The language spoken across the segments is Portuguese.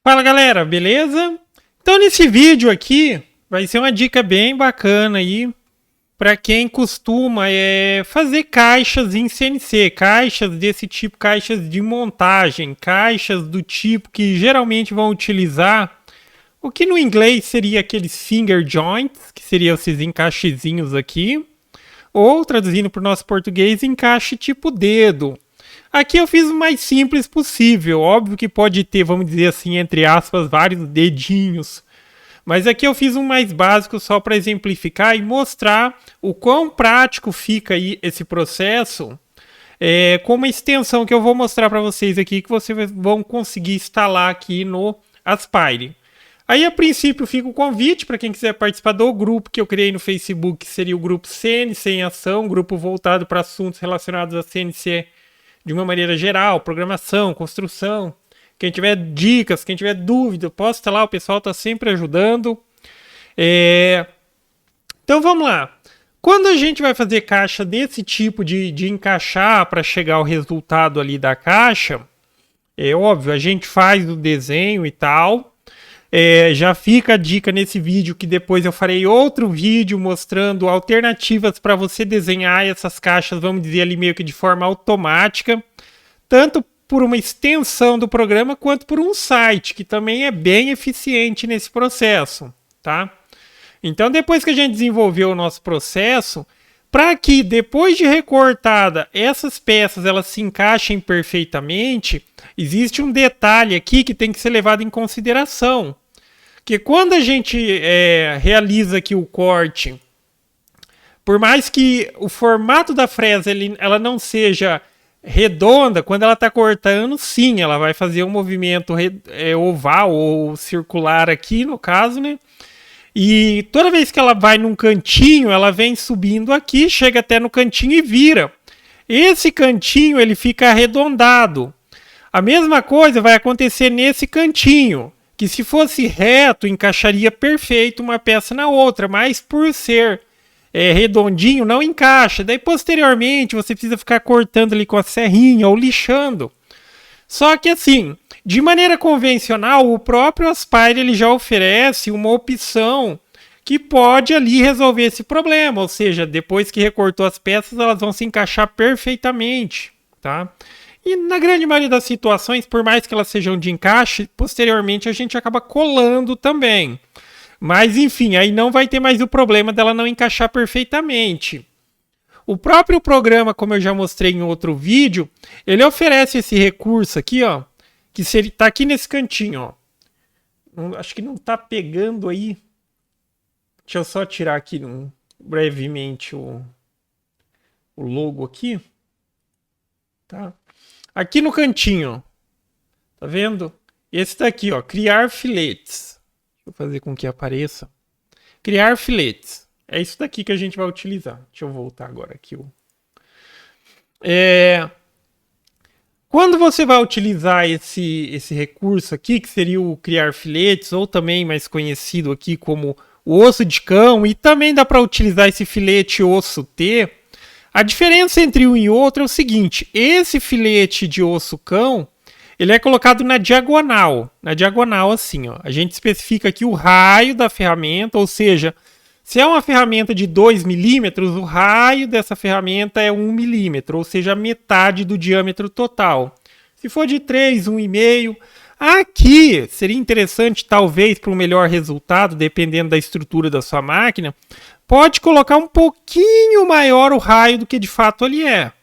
Fala galera, beleza? Então nesse vídeo aqui vai ser uma dica bem bacana aí para quem costuma fazer caixas em CNC, caixas desse tipo, caixas de montagem, caixas do tipo que geralmente vão utilizar o que no inglês seria aqueles finger joints, que seriam esses encaixezinhos aqui, ou traduzindo para o nosso português, encaixe tipo dedo. Aqui eu fiz o mais simples possível. Óbvio que pode ter, vamos dizer assim, entre aspas, vários dedinhos. Mas aqui eu fiz um mais básico só para exemplificar e mostrar o quão prático fica aí esse processo com uma extensão que eu vou mostrar para vocês aqui que vocês vão conseguir instalar aqui no Aspire. Aí, a princípio, fica o convite para quem quiser participar do grupo que eu criei no Facebook, que seria o grupo CNC em Ação, grupo voltado para assuntos relacionados a CNC de uma maneira geral, programação, construção. Quem tiver dicas, quem tiver dúvida, posta lá, o pessoal está sempre ajudando. Então vamos lá. Quando a gente vai fazer caixa desse tipo de encaixar para chegar ao resultado ali da caixa, é óbvio, a gente faz o desenho e tal. Já fica a dica nesse vídeo que depois eu farei outro vídeo mostrando alternativas para você desenhar essas caixas, vamos dizer ali meio que de forma automática, tanto por uma extensão do programa quanto por um site que também é bem eficiente nesse processo, tá? Então depois que a gente desenvolveu o nosso processo, para que depois de recortada essas peças elas se encaixem perfeitamente, existe um detalhe aqui que tem que ser levado em consideração. Que quando a gente realiza aqui o corte, por mais que o formato da fresa ela não seja redonda, quando ela está cortando, sim, ela vai fazer um movimento oval ou circular aqui, no caso, né? E toda vez que ela vai num cantinho, ela vem subindo aqui, chega até no cantinho e vira. Esse cantinho ele fica arredondado. A mesma coisa vai acontecer nesse cantinho, que se fosse reto, encaixaria perfeito uma peça na outra, mas por ser redondinho, não encaixa. Daí, posteriormente, você precisa ficar cortando ali com a serrinha ou lixando. Só que assim, de maneira convencional, o próprio Aspire ele já oferece uma opção que pode ali resolver esse problema. Ou seja, depois que recortou as peças, elas vão se encaixar perfeitamente, tá? E na grande maioria das situações, por mais que elas sejam de encaixe, posteriormente a gente acaba colando também. Mas enfim, aí não vai ter mais o problema dela não encaixar perfeitamente. O próprio programa, como eu já mostrei em outro vídeo, ele oferece esse recurso aqui, ó, que está aqui nesse cantinho, ó. Acho que não está pegando aí. Deixa eu só tirar aqui brevemente o logo aqui. Tá? Aqui no cantinho, tá vendo? Esse daqui, ó, criar filetes. Deixa eu fazer com que apareça. Criar filetes. É isso daqui que a gente vai utilizar. Deixa eu voltar agora aqui. Quando você vai utilizar esse recurso aqui, que seria o criar filetes, ou também mais conhecido aqui como o osso de cão, e também dá para utilizar esse filete osso T. A diferença entre um e outro é o seguinte: esse filete de osso cão, ele é colocado na diagonal assim, ó. A gente especifica aqui o raio da ferramenta, ou seja, se é uma ferramenta de 2 milímetros, o raio dessa ferramenta é 1 milímetro, ou seja, a metade do diâmetro total. Se for de 3, 1,5. Aqui seria interessante, talvez, para um melhor resultado, dependendo da estrutura da sua máquina, pode colocar um pouquinho maior o raio do que de fato ele é.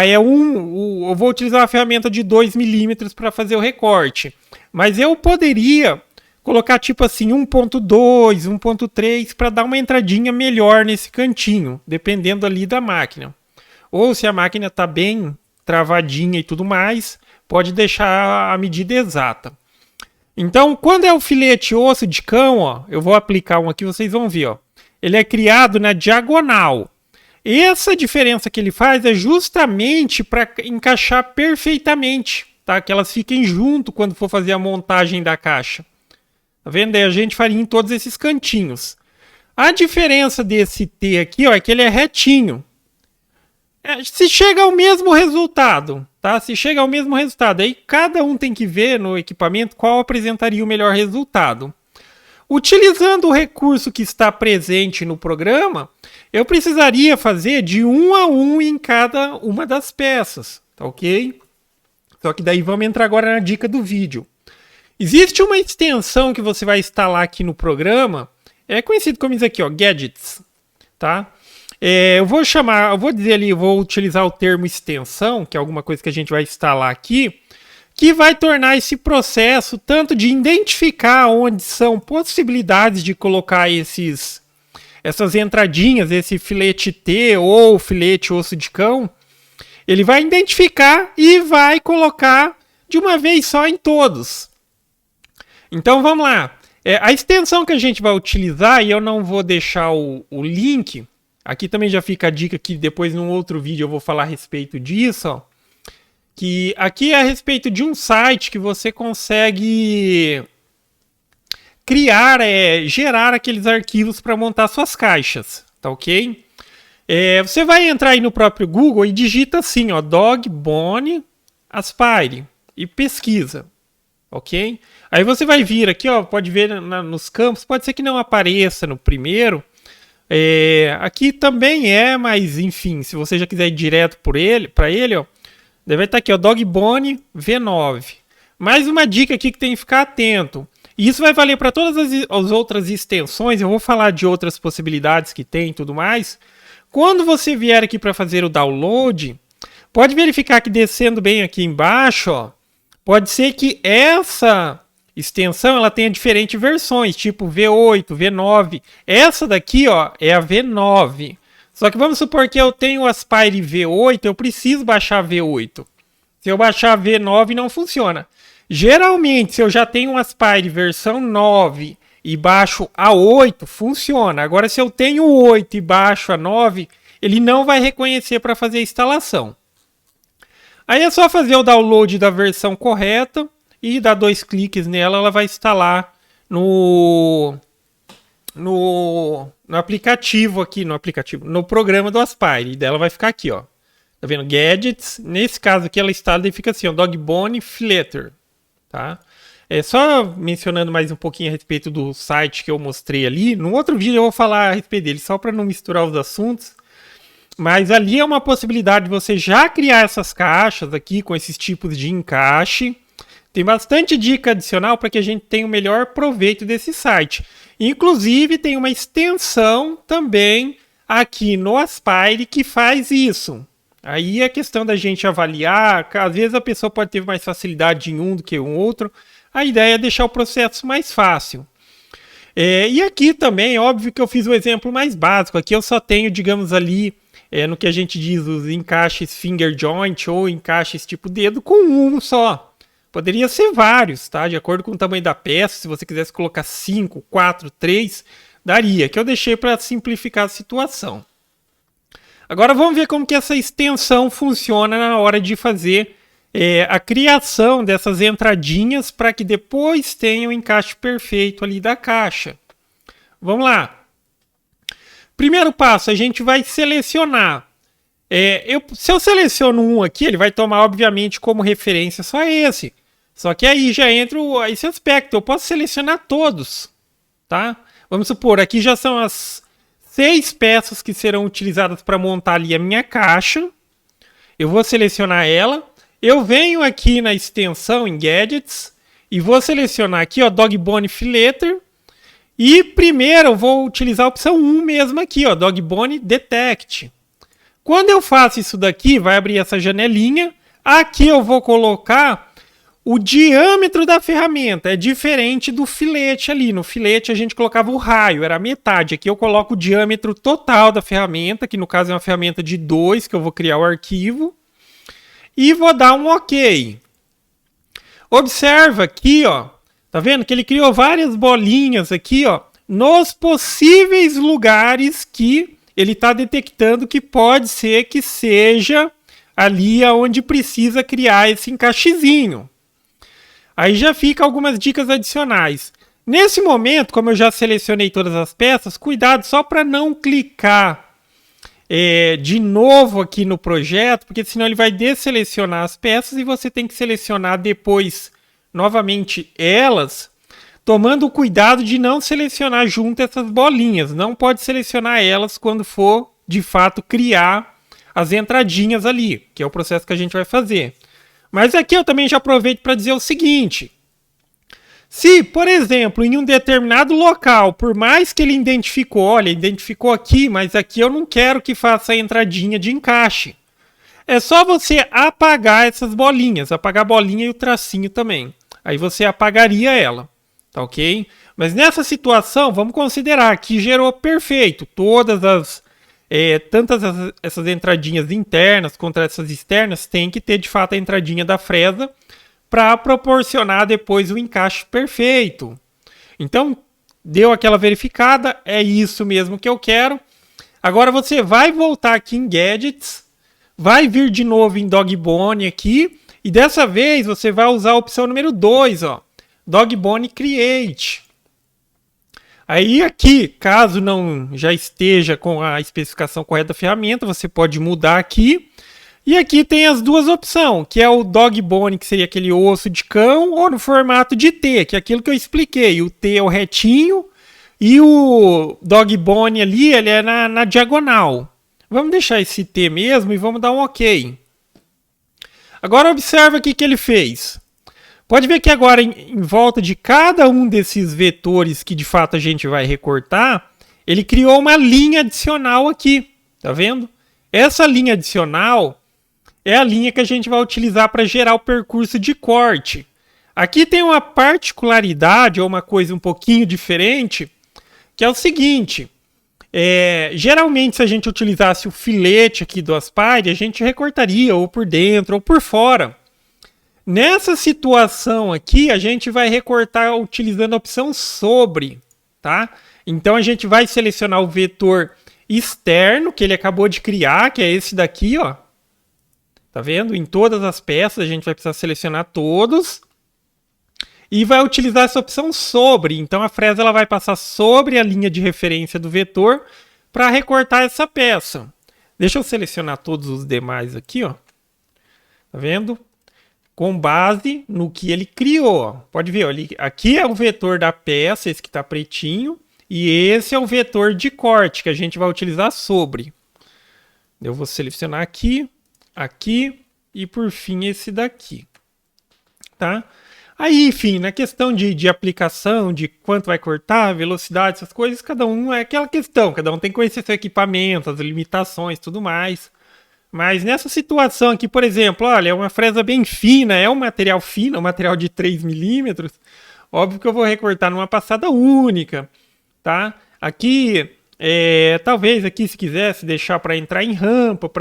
Eu vou utilizar uma ferramenta de 2 milímetros para fazer o recorte. Mas eu poderia colocar tipo assim 1.2, 1.3 para dar uma entradinha melhor nesse cantinho, dependendo ali da máquina. Ou se a máquina está bem travadinha e tudo mais, pode deixar a medida exata. Então, quando é o filete osso de cão, ó, eu vou aplicar um aqui, vocês vão ver, ó. Ele é criado na diagonal. Essa diferença que ele faz é justamente para encaixar perfeitamente, tá? Que elas fiquem junto quando for fazer a montagem da caixa. Tá vendo? Aí a gente faria em todos esses cantinhos. A diferença desse T aqui, ó, é que ele é retinho. Se chega ao mesmo resultado, tá? Se chega ao mesmo resultado, aí cada um tem que ver no equipamento qual apresentaria o melhor resultado. Utilizando o recurso que está presente no programa, eu precisaria fazer de 1 a 1 em cada uma das peças, tá ok? Só que daí vamos entrar agora na dica do vídeo. Existe uma extensão que você vai instalar aqui no programa, é conhecido como isso aqui, ó, Gadgets, tá? Eu vou dizer ali, eu vou utilizar o termo extensão, que é alguma coisa que a gente vai instalar aqui, que vai tornar esse processo tanto de identificar onde são possibilidades de colocar essas entradinhas, esse filete T ou filete osso de cão, ele vai identificar e vai colocar de uma vez só em todos. Então vamos lá. A extensão que a gente vai utilizar, e eu não vou deixar o link, aqui também já fica a dica que depois num outro vídeo eu vou falar a respeito disso, ó, que aqui é a respeito de um site que você consegue gerar aqueles arquivos para montar suas caixas, tá ok? Você vai entrar aí no próprio Google e digita assim, ó, Dog Bone Aspire e pesquisa, ok? Aí você vai vir aqui, ó, pode ver nos campos, pode ser que não apareça no primeiro, aqui também mas enfim, se você já quiser ir direto para ele, ó, deve estar aqui, ó, Dog Bone V9. Mais uma dica aqui que tem que ficar atento. E isso vai valer para todas as outras extensões, eu vou falar de outras possibilidades que tem e tudo mais. Quando você vier aqui para fazer o download, pode verificar que descendo bem aqui embaixo, ó, pode ser que essa extensão ela tenha diferentes versões, tipo V8, V9. Essa daqui, ó, é a V9. Só que vamos supor que eu tenho o Aspire V8, eu preciso baixar V8. Se eu baixar V9 não funciona. Geralmente, se eu já tenho um Aspire versão 9 e baixo a 8, funciona. Agora, se eu tenho o 8 e baixo a 9, ele não vai reconhecer para fazer a instalação. Aí é só fazer o download da versão correta e dar 2 cliques nela, ela vai instalar no aplicativo aqui, no programa do Aspire. E dela vai ficar aqui, ó. Tá vendo? Gadgets. Nesse caso aqui, ela instala e fica assim, ó, Dog Bone Flatter. Tá? Só mencionando mais um pouquinho a respeito do site que eu mostrei ali. No outro vídeo eu vou falar a respeito dele, só para não misturar os assuntos. Mas ali é uma possibilidade de você já criar essas caixas aqui com esses tipos de encaixe. Tem bastante dica adicional para que a gente tenha o melhor proveito desse site. Inclusive tem uma extensão também aqui no Aspire que faz isso. Aí é questão da gente avaliar, às vezes a pessoa pode ter mais facilidade em um do que em outro. A ideia é deixar o processo mais fácil. E aqui também, óbvio que eu fiz o exemplo mais básico. Aqui eu só tenho, digamos ali, no que a gente diz, os encaixes finger joint ou encaixes tipo dedo com um só. Poderia ser vários, tá? De acordo com o tamanho da peça, se você quisesse colocar 5, 4, 3, daria. Que eu deixei para simplificar a situação. Agora vamos ver como que essa extensão funciona na hora de fazer a criação dessas entradinhas para que depois tenha o encaixe perfeito ali da caixa. Vamos lá. Primeiro passo, a gente vai selecionar. Se eu seleciono um aqui, ele vai tomar obviamente como referência só esse. Só que aí já entra esse aspecto, eu posso selecionar todos. Tá? Vamos supor, aqui já são as 6 peças que serão utilizadas para montar ali a minha caixa. Eu vou selecionar ela. Eu venho aqui na extensão em Gadgets e vou selecionar aqui, ó, Dog Bone Flatter. E primeiro eu vou utilizar a opção 1 mesmo aqui, ó, Dog Bone Detect. Quando eu faço isso daqui, vai abrir essa janelinha. Aqui eu vou colocar o diâmetro da ferramenta. É diferente do filete ali. No filete a gente colocava o raio, era a metade. Aqui eu coloco o diâmetro total da ferramenta, que no caso é uma ferramenta de 2, que eu vou criar o arquivo. E vou dar um OK. Observa aqui, ó. Tá vendo que ele criou várias bolinhas aqui, ó, nos possíveis lugares que ele está detectando que pode ser que seja ali onde precisa criar esse encaixezinho. Aí já fica algumas dicas adicionais. Nesse momento, como eu já selecionei todas as peças, cuidado só para não clicar de novo aqui no projeto, porque senão ele vai desselecionar as peças e você tem que selecionar depois novamente elas, tomando cuidado de não selecionar junto essas bolinhas. Não pode selecionar elas quando for, de fato, criar as entradinhas ali, que é o processo que a gente vai fazer. Mas aqui eu também já aproveito para dizer o seguinte. Se, por exemplo, em um determinado local, por mais que ele identificou, olha, identificou aqui, mas aqui eu não quero que faça a entradinha de encaixe. É só você apagar essas bolinhas, apagar a bolinha e o tracinho também. Aí você apagaria ela, tá ok? Mas nessa situação, vamos considerar que gerou perfeito. Todas as, tantas essas entradinhas internas contra essas externas, tem que ter de fato a entradinha da fresa para proporcionar depois o encaixe perfeito. Então, deu aquela verificada, é isso mesmo que eu quero. Agora você vai voltar aqui em Gadgets, vai vir de novo em Dogbone aqui, e dessa vez você vai usar a opção número 2, ó, Dogbone Create. Aí aqui, caso não já esteja com a especificação correta da ferramenta, você pode mudar aqui. E aqui tem as duas opções, que é o Dogbone, que seria aquele osso de cão, ou no formato de T, que é aquilo que eu expliquei. O T é o retinho e o Dogbone ali, ele é na diagonal. Vamos deixar esse T mesmo e vamos dar um OK. Agora observa aqui o que ele fez. Pode ver que agora em volta de cada um desses vetores que de fato a gente vai recortar, ele criou uma linha adicional aqui. Tá vendo? Essa linha adicional é a linha que a gente vai utilizar para gerar o percurso de corte. Aqui tem uma particularidade, ou uma coisa um pouquinho diferente, que é o seguinte. Geralmente, se a gente utilizasse o filete aqui do Aspire, a gente recortaria ou por dentro ou por fora. Nessa situação aqui, a gente vai recortar utilizando a opção sobre, tá? Então, a gente vai selecionar o vetor externo, que ele acabou de criar, que é esse daqui, ó. Tá vendo? Em todas as peças, a gente vai precisar selecionar todos. E vai utilizar essa opção sobre. Então, a fresa ela vai passar sobre a linha de referência do vetor para recortar essa peça. Deixa eu selecionar todos os demais aqui, ó. Tá vendo? Com base no que ele criou. Pode ver, ó, aqui é o vetor da peça, esse que está pretinho. E esse é o vetor de corte, que a gente vai utilizar sobre. Eu vou selecionar aqui, aqui e, por fim, esse daqui. Tá? Aí, enfim, na questão de aplicação, de quanto vai cortar, velocidade, essas coisas, cada um é aquela questão. Cada um tem que conhecer seu equipamento, as limitações, tudo mais. Mas nessa situação aqui, por exemplo, olha, é uma fresa bem fina, é um material fino, um material de 3 milímetros. Óbvio que eu vou recortar numa passada única, tá? Aqui, talvez aqui se quisesse deixar para entrar em rampa,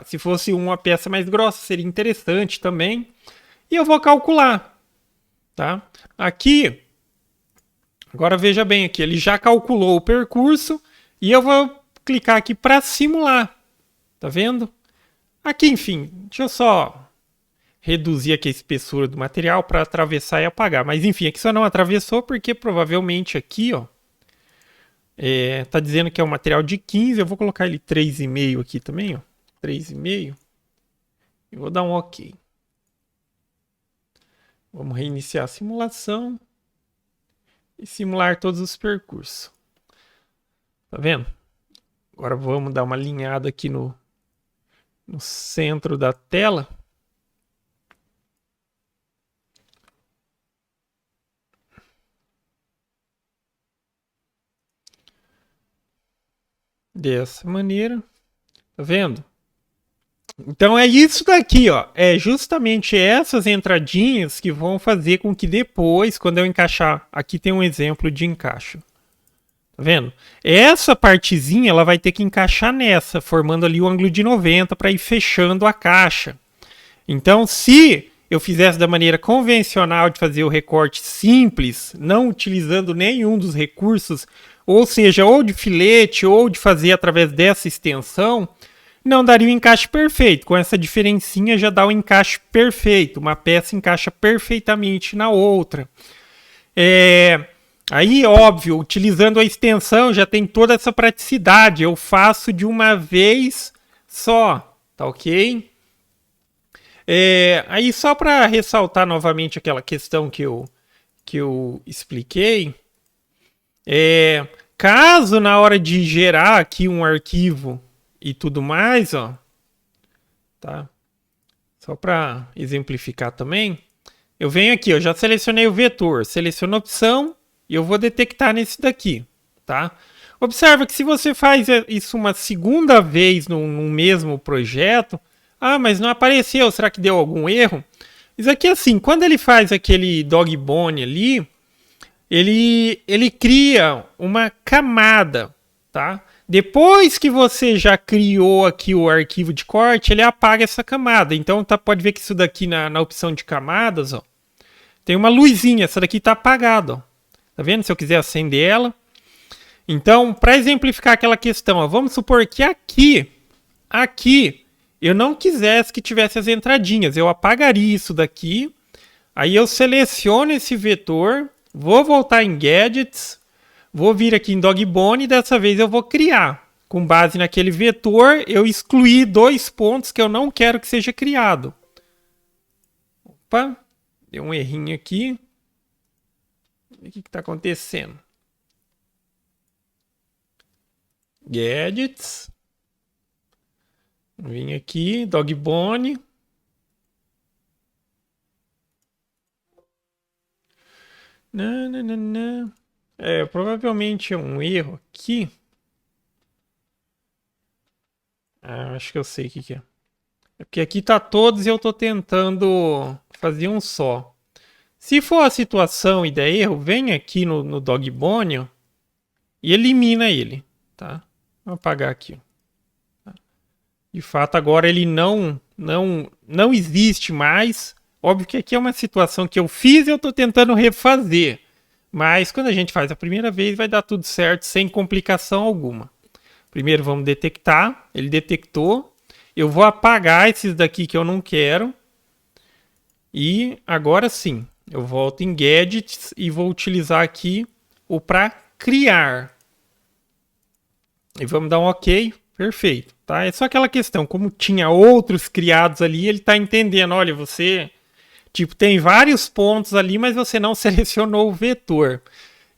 se fosse uma peça mais grossa, seria interessante também. E eu vou calcular. Tá? Aqui, agora veja bem aqui, ele já calculou o percurso e eu vou clicar aqui para simular. Tá vendo? Aqui, enfim, deixa eu só reduzir aqui a espessura do material para atravessar e apagar. Mas enfim, aqui só não atravessou porque provavelmente aqui, ó, tá dizendo que é um material de 15, eu vou colocar ele 3,5 aqui também, ó, 3,5 e vou dar um OK. Vamos reiniciar a simulação e simular todos os percursos. Tá vendo? Agora vamos dar uma alinhada aqui no centro da tela. Dessa maneira. Tá vendo? Então é isso daqui, ó. É justamente essas entradinhas que vão fazer com que depois, quando eu encaixar, aqui tem um exemplo de encaixe. Tá vendo? Essa partezinha, ela vai ter que encaixar nessa, formando ali o ângulo de 90 para ir fechando a caixa. Então, se eu fizesse da maneira convencional de fazer o recorte simples, não utilizando nenhum dos recursos, ou seja, ou de filete ou de fazer através dessa extensão, não daria o encaixe perfeito. Com essa diferencinha já dá o encaixe perfeito. Uma peça encaixa perfeitamente na outra. Aí, óbvio, utilizando a extensão já tem toda essa praticidade. Eu faço de uma vez só, tá ok? Aí só para ressaltar novamente aquela questão que eu expliquei, caso na hora de gerar aqui um arquivo e tudo mais, ó, tá? Só para exemplificar também, eu venho aqui, eu já selecionei o vetor, seleciono a opção e eu vou detectar nesse daqui, tá? Observa que se você faz isso uma segunda vez no mesmo projeto, mas não apareceu, será que deu algum erro? Isso aqui assim, quando ele faz aquele dogbone ali, ele cria uma camada, tá? Depois que você já criou aqui o arquivo de corte, ele apaga essa camada. Então pode ver que isso daqui na opção de camadas, ó, tem uma luzinha, essa daqui está apagada, ó. Tá vendo? Se eu quiser acender ela. Então, para exemplificar aquela questão, ó, vamos supor que aqui, eu não quisesse que tivesse as entradinhas. Eu apagaria isso daqui. Aí eu seleciono esse vetor, vou voltar em Gadgets, vou vir aqui em Dogbone e dessa vez eu vou criar. Com base naquele vetor, eu excluí 2 pontos que eu não quero que seja criado. Opa, deu um errinho aqui. O que está acontecendo? Gadgets. Vim aqui, Dogbone. Não. Provavelmente é um erro aqui. Acho que eu sei o que é. É porque aqui tá todos e eu tô tentando fazer um só. Se for a situação e der erro, vem aqui no Dogbone, ó, e elimina ele, tá? Vou apagar aqui. De fato, agora ele não existe mais. Óbvio que aqui é uma situação que eu fiz e eu estou tentando refazer. Mas quando a gente faz a primeira vez, vai dar tudo certo, sem complicação alguma. Primeiro vamos detectar. Ele detectou. Eu vou apagar esses daqui que eu não quero. E agora sim, eu volto em Gadgets e vou utilizar aqui o para criar. E vamos dar um OK. Perfeito. Tá? É só aquela questão, como tinha outros criados ali, ele está entendendo, olha, você tem vários pontos ali, mas você não selecionou o vetor.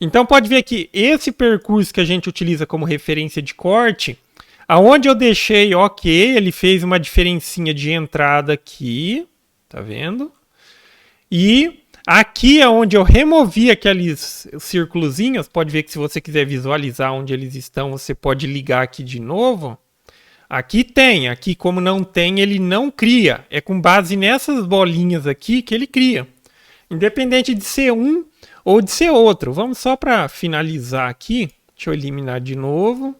Então pode ver que esse percurso que a gente utiliza como referência de corte, aonde eu deixei OK, ele fez uma diferencinha de entrada aqui, tá vendo? E aqui é onde eu removi aqueles círculozinhos, pode ver que se você quiser visualizar onde eles estão, você pode ligar aqui de novo. Aqui tem, aqui como não tem, ele não cria. É com base nessas bolinhas aqui que ele cria. Independente de ser um ou de ser outro. Vamos só para finalizar aqui. Deixa eu eliminar de novo.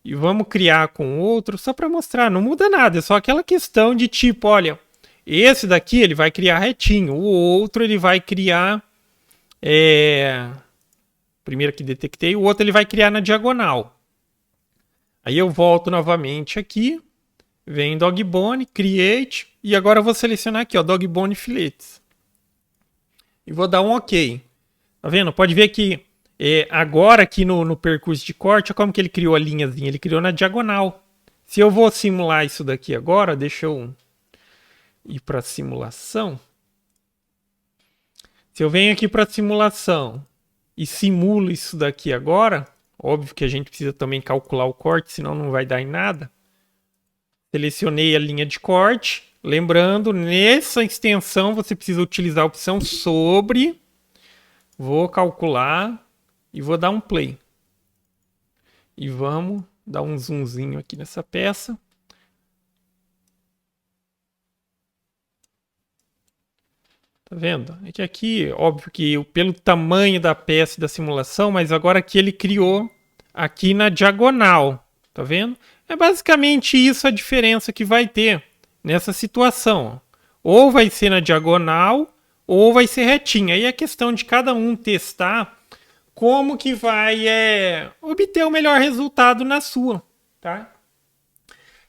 E vamos criar com outro, só para mostrar. Não muda nada, é só aquela questão de tipo, olha, esse daqui ele vai criar retinho. O outro ele vai criar... Primeiro que detectei, o outro ele vai criar na diagonal. Aí eu volto novamente aqui, venho em Dogbone, Create, e agora eu vou selecionar aqui, ó, Dogbone Filetes. E vou dar um OK. Tá vendo? Pode ver que agora aqui no percurso de corte, como que ele criou a linhazinha? Ele criou na diagonal. Se eu vou simular isso daqui agora, deixa eu ir para simulação. Se eu venho aqui para simulação e simulo isso daqui agora... Óbvio que a gente precisa também calcular o corte, senão não vai dar em nada. Selecionei a linha de corte. Lembrando, nessa extensão você precisa utilizar a opção sobre. Vou calcular e vou dar um play. E vamos dar um zoomzinho aqui nessa peça. Tá vendo? É que aqui, óbvio que pelo tamanho da peça e da simulação, mas agora aqui ele criou aqui na diagonal. Tá vendo? É basicamente isso a diferença que vai ter nessa situação. Ou vai ser na diagonal, ou vai ser retinha. Aí é questão de cada um testar como que vai obter o melhor resultado na sua. Tá?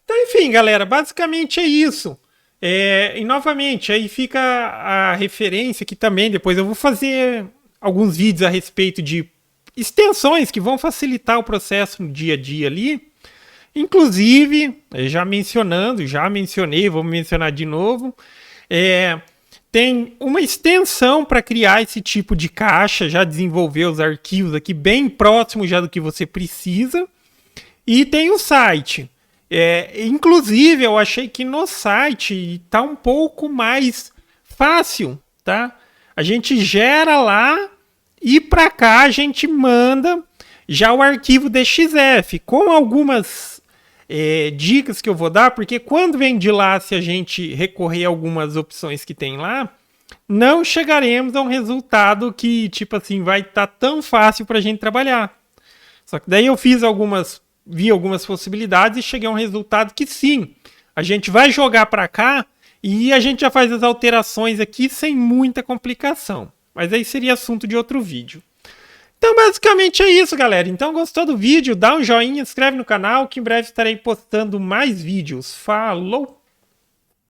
Então, enfim, galera, basicamente é isso. E novamente, aí fica a referência que também depois eu vou fazer alguns vídeos a respeito de extensões que vão facilitar o processo no dia a dia ali. Inclusive, já mencionei, vou mencionar de novo, tem uma extensão para criar esse tipo de caixa, já desenvolveu os arquivos aqui bem próximo já do que você precisa. E tem o site. Inclusive, eu achei que no site está um pouco mais fácil, tá? A gente gera lá e para cá a gente manda já o arquivo DXF, com algumas dicas que eu vou dar, porque quando vem de lá, se a gente recorrer a algumas opções que tem lá, não chegaremos a um resultado que, tipo assim, vai estar tão fácil para a gente trabalhar. Só que daí eu vi algumas possibilidades e cheguei a um resultado que sim, a gente vai jogar para cá e a gente já faz as alterações aqui sem muita complicação. Mas aí seria assunto de outro vídeo. Então, basicamente é isso, galera. Então, gostou do vídeo? Dá um joinha, inscreve no canal, que em breve estarei postando mais vídeos. Falou!